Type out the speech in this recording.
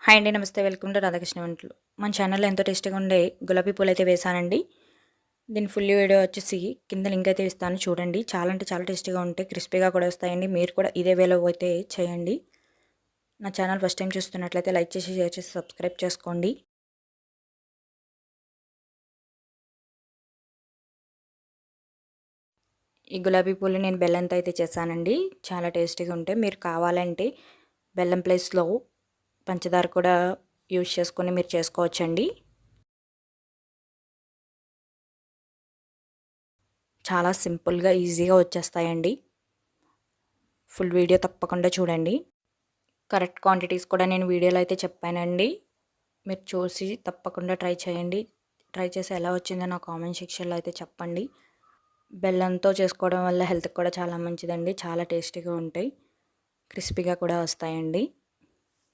Hi అండి. నమస్తే. Welcome to Radhakrishna వంటలు. మన ఛానల్‌లో ఎంతో టేస్టీగా ఉండే గులాబీ పూలైతే వేశానండి. దీని ఫుల్ వీడియో వచ్చేసి కింద లింక్ అయితే ఇస్తాను చూడండి. చాలా అంటే చాలా టేస్టీగా ఉంటాయి. క్రిస్పీగా కూడా వస్తాయండి. మీరు కూడా ఇదే వేలో అయితే చేయండి. నా ఛానల్ ఫస్ట్ టైం చూస్తున్నట్లయితే లైక్ చేసి, షేర్ చేసి, సబ్స్క్రైబ్ చేసుకోండి. ఈ గులాబీ పూలు నేను బెల్లంతో అయితే చేశానండి. చాలా టేస్టీగా ఉంటాయి. మీరు కావాలంటే బెల్లం ప్లేస్‌లో పంచదార కూడా యూజ్ చేసుకొని మీరు చేసుకోవచ్చండి. చాలా సింపుల్‌గా, ఈజీగా వచ్చేస్తాయండి. ఫుల్ వీడియో తప్పకుండా చూడండి. కరెక్ట్ క్వాంటిటీస్ కూడా నేను వీడియోలో అయితే చెప్పానండి. మీరు చూసి తప్పకుండా ట్రై చేయండి. ట్రై చేసి ఎలా వచ్చిందో నా కామెంట్ సెక్షన్‌లో అయితే చెప్పండి. బెల్లంతో చేసుకోవడం వల్ల హెల్త్‌కి కూడా చాలా మంచిదండి. చాలా టేస్టీగా ఉంటాయి. క్రిస్పీగా కూడా వస్తాయండి.